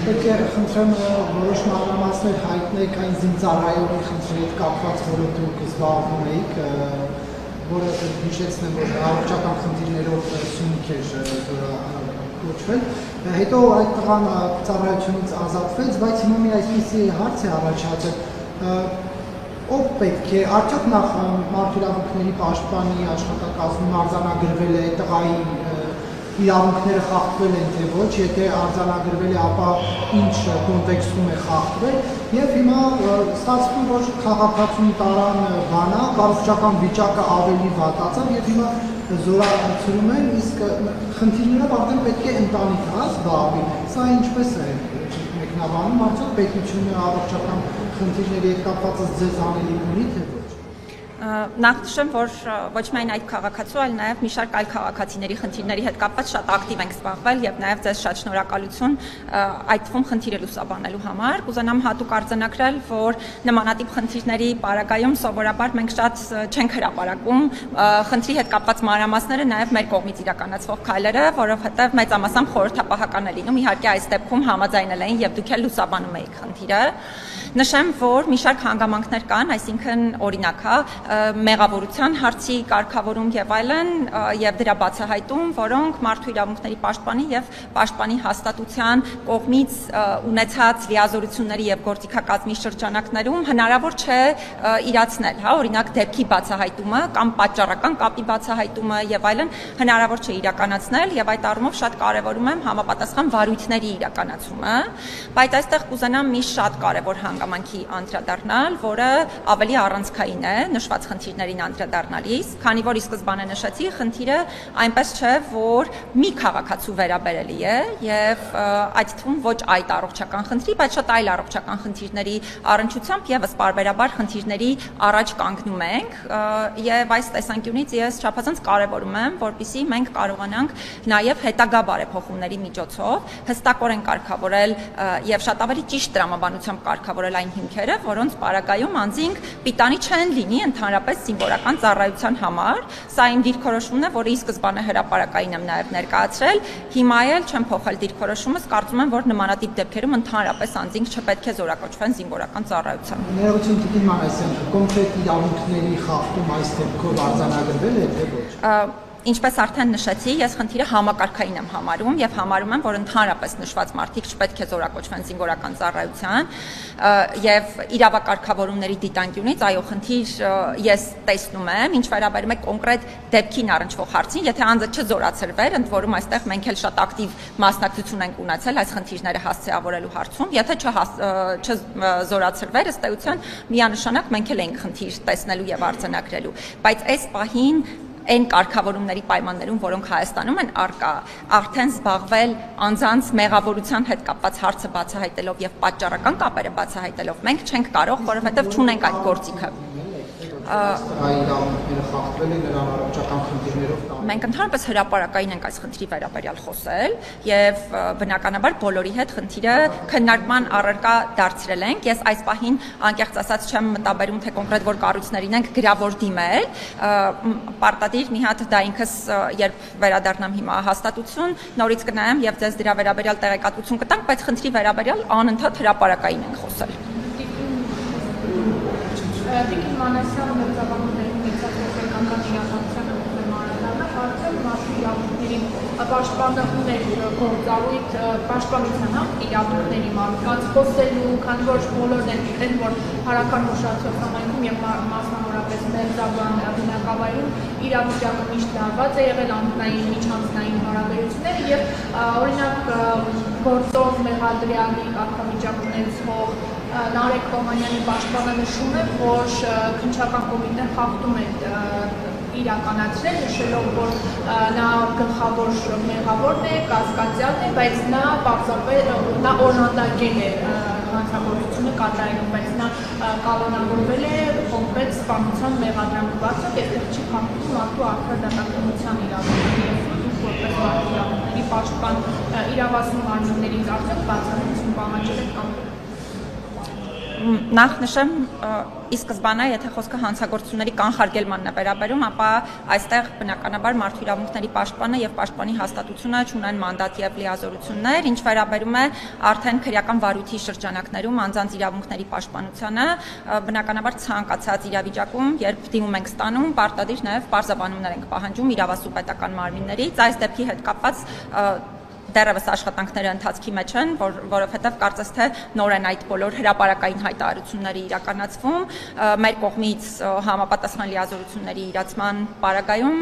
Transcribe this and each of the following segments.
Պետք է խնդրեմ որոշ մանրամասներ հայտնեք այն զինծառայողի խնդրի հետ կապված, որը դուք զբաղվում էիք, որը հիշեցնեմ, որ առողջական խնդիրներով սյունիք էր կոչվել, հետո այդ տղան ծառայությունից ազատվեց, բայց հիմա մի այսպիսի հարց է առաջացել, ով պետք է, արդյոք նախ մարդու իրավունքների պաշտպանի աշխատակազմում արձանագրվել է տղայի իրավունքները խախտվել են թե ոչ, եթե արձանագրվել է, ապա ինչ կոնտեքստում է խախտվել, եւ հիմա ստացվում որ քաղաքացուն տարան բանա, կառուցողական վիճակը ավելի վատացավ եւ հիմա զորացնում են, իսկ խնդիրներով արդեն պետք է ընտանիքը զբաղվի։ Սա ինչպես է մեկնաբանում, արդյոք պետությունը առողջական խնդիրների հետ կապված ձեզ անելի ունի թե ոչ։ Նախ նշեմ, որ ոչ միայն այդ քաղաքացու, այլ նաև մի շարք այլ քաղաքացիների խնդիրների հետ կապված շատ ակտիվ ենք զբաղվել եւ նաև ձեզ շատ շնորհակալություն այդ թվում խնդիրը լուսաբանելու համար։ Կուզենամ հատուկ արձանագրել, որ նմանատիպ խնդիրների պարագայում սովորաբար մենք շատ չենք հրապարակում խնդրի հետ կապված մանրամասները նաև մեր կողմից իրականացվող քայլերը, որովհետեւ մեծամասամբ խորհրդապահական է լինում։ Իհարկե այս դեպքում համաձայնել էին եւ դուք էլ լուսաբանում եք խնդիրը։ Նշեմ, որ մի շարք հանգամանքներ կան, այսինքն օրինակ, մեղավորության հարցի կարգավորում եւ այլն եւ դրա բացահայտում, որոնք մարդու իրավունքների պաշտպանի եւ պաշտպանի հաստատության կողմից ունեցած լիազորությունների եւ գործիքակազմի շրջանակներում հնարավոր չէ իրացնել, օրինակ դեպքի բացահայտումը կամ պատճառական կապի բացահայտումը եւ այլն հնարավոր չէ իրականացնել եւ այդ առումով շատ կարեւորում եմ համապատասխան վարույթների իրականացումը, բայց այստեղ կուզենամ մի շատ կարեւոր հանգամանքի անդրադառնալ, որը ավելի առանցքային է նշված խնդիրներին անդրադառնալիս, քանի որ ի սկզբանե նշեցի, խնդիրը այնպես չէ, որ մի քաղաքացու վերաբերելի է եւ այդ թվում ոչ այդ առողջական խնդրի, բայց շատ այլ առողջական խնդիրների առնչությամբ եւս պարբերաբար խնդիրների առաջ կանգնում ենք եւ այս տեսանկյունից ես չափազանց կարեւորում եմ, որպեսզի մենք կարողանանք նաեւ հետագա բարեփոխումների միջոցով հստակորեն կարգավորել եւ շատ ավելի ճիշտ տրամաբանությամբ կարգավորել այն հիմքերը, որոնց պարագայում անձինք պիտանի չեն լինի ընդհանրապես զինվորական ծառայության համար, սա իմ դիրքորոշումն է, որը ի սկզբանե հրապարակային եմ նաև ներկայացրել, հիմա էլ չեմ փոխել դիրքորոշումս, կարծում եմ, որ նմանատիպ դեպքերում ընդհանրապես անձինք չպետք է զորակոչվեն զինվորական ծառայության։ Ներողություն Տիկին Մանասյան, կոնկրետ իրավունքների խախտում այս դեպքով արձանագրվել է թե ոչ։ Ինչպես արդեն նշեցի, ես խնդիրը համակարգային եմ համարում եւ համարում եմ, որ ընդհանրապես նշված մարդիկ չպետք է զորակոչվեն զինվորական ծառայության եւ իրավակարգավորումների դիտանկյունից, այո, խնդիր ես տեսնում եմ, ինչ վերաբերում է կոնկրետ դեպքին առնչվող հարցին, եթե անձը չզորացրվեր, ընդ որում այստեղ մենք էլ շատ ակտիվ մասնակցություն ենք ունեցել այս խնդիրները հասցեավորելու հարցում, եթե չզորացրվեր, ըստ էության միանշանակ մենք էլ ենք խնդիր տեսնելու եւ արձանագրելու, բայց այս պահին այն կարգավորումների պայմաններում, որոնք Հայաստանում են առկա, արդեն զբաղվել անձանց մեղավորության հետ կապված հարցը բացահայտելով եւ պատճառական կապերը բացահայտելով մենք չենք կարող, որովհետեւ չունենք այդ գործիքը։ Մենք ընդհանրապես հրապարակային ենք այս խնդրի վերաբերյալ խոսել եւ բնականաբար բոլորի հետ խնդիրը քննարկման առարկա դարձրել ենք։ Ես այս պահին անկեղծ ասած չեմ մտաբերում, թե կոնկրետ որ կառույցներին ենք գրավոր դիմել, պարտադիր մի հատ դա ինքս երբ վերադառնամ հիմա հաստատություն, նորից կնայեմ եւ ձեզ դրա վերաբերյալ տեղեկատվություն կտանք, բայց խնդրի վերաբերյալ անընդհատ հրապարակային ենք խոսել։ Տիկին Մանասյանը մերձավանումների մեծակողական իրականությանը մանրադառնա, հարցը մարդու իրավունքների պաշտպանը ուներ գործառույթ պաշտպանության իրավունքների մարդկանց խոսելու, քանի որ բոլորն են գիտեն, որ հարական ուշացող համայնքում եւ մասնավորապես մերձավան բնակավայրում իրավիճակը միշտ լարված է եղել անձնային միջանձնային հարաբերությունները եւ օրինակ գործող Մեղադրյանի կարգավիճակ ունեցող Նարեկ Հոմանյանի պաշտպանը նշում է, որ քննչական կոմիտեն խախտում է իրականացրել, նշելով, որ նա գլխավոր մեղավորն է, կասկածյալն է, բայց նա օժանդակել է հանցագործությունը կատարելու, բայց նա կանոնավորվել է կոնկրետ սպանության մեղադրանքվածով, այստեղ չի խախտում մարդու արդարադատականության իրավունքները եւ որպես մարդու իրավունքների պաշտպան իրավասու մարմիններից արդյոք բացառություն պահանջել է կամ Նախ նշեմ, ի սկզբանե, եթե խոսքը հանցագործությունների կանխարգելմանն է վերաբերում, ապա այստեղ բնականաբար մարդու իրավունքների պաշտպանը եւ պաշտպանի հաստատությունը ունեն մանդատ եւ լիազորություններ, ինչ վերաբերում է արդեն քրեական վարույթի շրջանակներում անձանց իրավունքների պաշտպանությանը, բնականաբար ցանկացած իրավիճակում, երբ դիմում ենք ստանում, պարտադիր նաեւ պարզաբանումներ ենք պահանջում իրավասու պետական մարմիններից, այս դեպքի հետ կապված դեռևս աշխատանքները ընթացքի մեջ են, որովհետև կարծես թե նոր են այդ բոլոր հրապարակային հայտարարությունները իրականացվում, մեր կողմից համապատասխան լիազորությունների իրացման պարագայում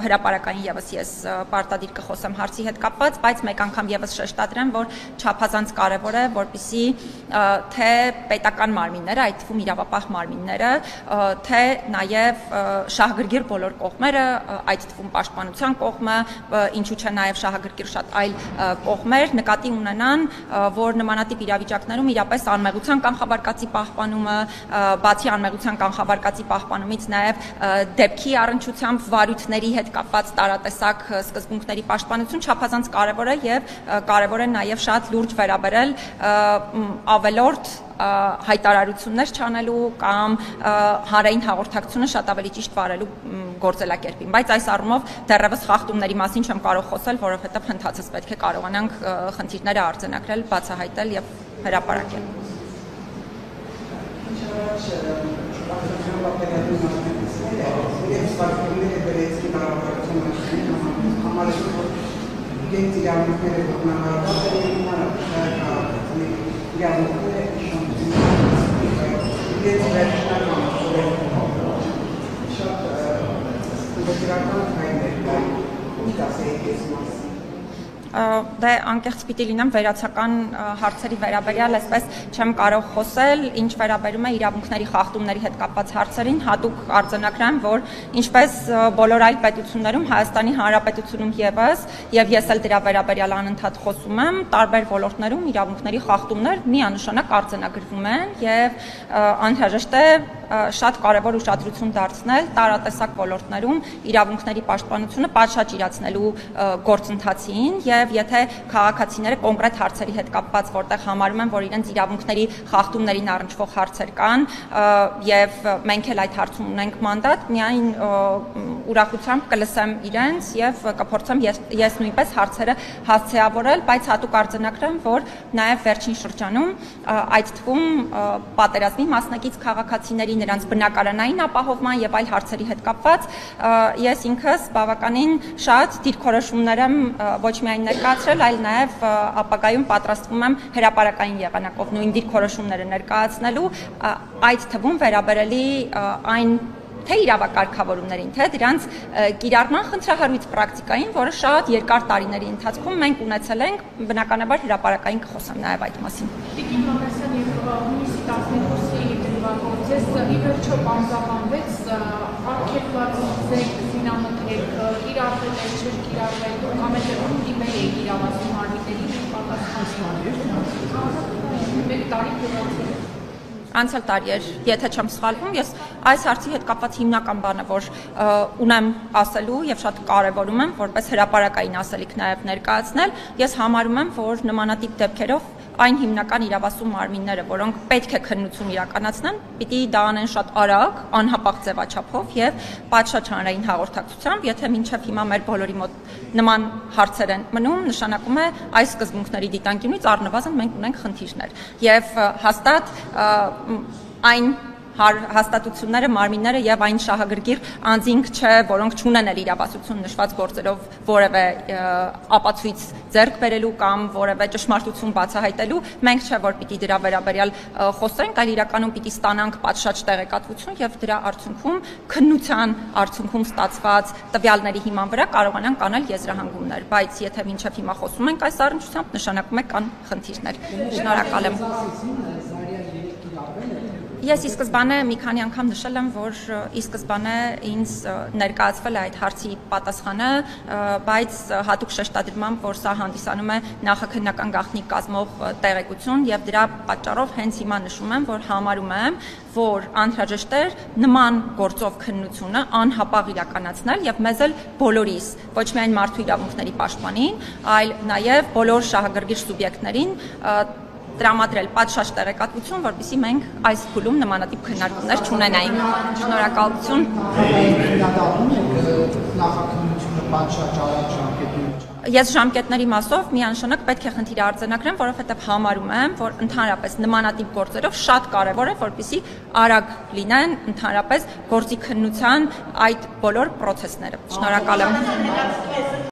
հրապարակային եւս ես պարտադիր կխոսեմ հարցի հետ կապված, բայց մեկ անգամ եւս շեշտադրեմ, որ չափազանց կարեւոր է, որպեսզի թե պետական մարմինները, այդ թվում իրավապահ մարմինները, թե նաեւ շահագրգիռ բոլոր կողմերը, այդ թվում պաշտպանության կողմը, ինչու՞ չէ նաեւ շահագրգիռ շատ այլ կողմեր նկատի ունենան, որ նմանատիպ իրավիճակներում իրապես անմեղության կանխավարկածի պահպանումը, բացի անմեղության կանխավարկածի պահպանումից նաև դեպքի առնչությամբ վարույթների հետ կապված տարատեսակ սկզբունքների պաշտպանություն չափազանց կարևոր է եւ կարևոր է նաև շատ լուրջ վերաբերել ավելորդ հայտարարություններ չանելու կամ հանրային հաղորդակցությունը շատ ավելի ճիշտ վարելու գործելակերպին, բայց այս առումով դեռևս խախտումների մասին չեմ կարող խոսել, որովհետև հնդածս պետք է կարողանանք խնդիրները արձանագրել, բացահայտել եւ հրապարակել։ Դե անկեղծ պիտի լինեմ վերացական հարցերի վերաբերյալ, այսպես չեմ կարող խոսել, ինչ վերաբերում է իրավունքների խախտումների հետ կապված հարցերին, հատուկ արձանագրեմ, որ ինչպես բոլոր այլ պետություններում, Հայաստանի Հանրապետությունում եւս, եւ ես էլ դրա վերաբերյալ անընդհատ խոսում եմ, տարբեր ոլորտներում իրավունքների խախտումներ միանշանակ արձանագրվում են եւ անհրաժեշտ է շատ կարևոր ուշադրություն դարձնել տարատեսակ ոլորտներում իրավունքների պաշտպանությունը պատշաճ գործընթացին եւ եթե քաղաքացիները կոնկրետ հարցերի հետ կապված որտեղ համարում են, որ իրենց իրավունքների խախտումներին առնչվող հարցեր կան եւ մենք էլ այդ հարցում ունենք մանդատ, միայն ուրախությամբ կլսեմ իրենց եւ կփորձեմ ես նույնպես հարցերը հասցեավորել, բայց հատուկ արձանագրեմ, որ նաեւ վերջին շրջանում այդ թվում պատերազմի մասնակից քաղաքացիների նրանց բնակարանային ապահովման եւ այլ հարցերի հետ կապված ես ինքս բավականին շատ դիրքորոշումներ եմ ոչ միայն ներկայացրել, այլ նաեւ ապագայում պատրաստվում եմ հրապարակային եղանակով նույն դիրքորոշումները ներկայացնելու, այդ թվում վերաբերելի այն թե իրավակարգավորումներին, թե դրանց կիրառման խնդրահարույց պրակտիկային, որը շատ երկար տարիների ընթացքում մենք ունեցել ենք, բնականաբար հրապարակային կխոսեմ նաեւ այդ մասին։ Տիկին Հովհաննիսյան եւ հունիսի 12-ի դեպքերից ի վերջո պարզաբանվեց արգելված ձեր զինամթերք կիրառվել է, չէր կիրառվել, համեջերում դիմել է իրավասու մարմինների պատասխանատվություն։ Մեկ տարի փոխանցել Անցյալ տարի էր, եթե չեմ սխալվում, ես այս հարցի հետ կապված հիմնական բանը, որ ունեմ ասելու եւ շատ կարեւորում եմ, որպես հրապարակային ասելիք նաեւ ներկայացնել, ես համարում եմ, որ նմանատիպ դեպքերով այն հիմնական իրավասու մարմինները, որոնք պետք է քննություն իրականացնեն, պիտի դա անեն շատ արագ, անհապաղ ձևաչափով եւ պատշաճ հանրային հաղորդակցությամբ, եթե մինչեւ հիմա մեր բոլորի մոտ նման հարցեր են մնում, նշանակում է այս սկզբունքների դիտանկյունից առնվազն մենք ունենք խնդիրներ եւ հաստատ այն հաստատությունները, մարմինները եւ այն շահագրգիռ անձինք չէ, որոնք չունեն իրավասություն նշված գործերով որևէ ապացույց ձեռք բերելու կամ որևէ ճշմարտություն բացահայտելու, մենք չէ որ պիտի դրա վերաբերյալ խոսենք, այլ իրականում պիտի ստանանք պատշաճ տեղեկատվություն եւ դրա արդյունքում քննության արդյունքում ստացված տվյալների հիման վրա կարողանանք անել եզրահանգումներ, բայց եթե մինչեւ հիմա խոսում ենք այս առնչությամբ, նշանակում է կան խնդիրներ։ Շնորհակալ եմ։ Ես ի սկզբանե մի քանի անգամ նշել եմ, որ ի սկզբանե ինձ ներկայացվել է այդ հարցի պատասխանը, բայց հատուկ շեշտադրմամբ, որ սա հանդիսանում է նախաքննական գաղտնիք կազմող տեղեկություն եւ դրա պատճառով հենց հիմա նշում եմ, որ համարում եմ, որ անհրաժեշտ է նման գործով քննությունը անհապաղ իրականացնել եւ մեզ էլ բոլորիս, ոչ միայն մարդու իրավունքների պաշտպանին, այլ նաեւ բոլոր շահագրգիռ սուբյեկտներին տրամադրել պատշաճ տեղեկատվություն, որպեսզի մենք այս փուլում նմանատիպ քննարկումներ չունենայինք։ Շնորհակալություն։ Քննադատում եք նախաքննությունը պատշաճ արագ ժամկետի մեջ։ Ես ժամկետների մասով միանշանակ պետք է խնդիրը արձանագրեմ, որովհետև համարում եմ, որ ընդհանրապես նմանատիպ գործերով շատ կարևոր է, որպեսզի արագ լինեն ընդհանրապես գործի քննության այդ բոլոր պրոցեսները։ Շնորհակալ եմ։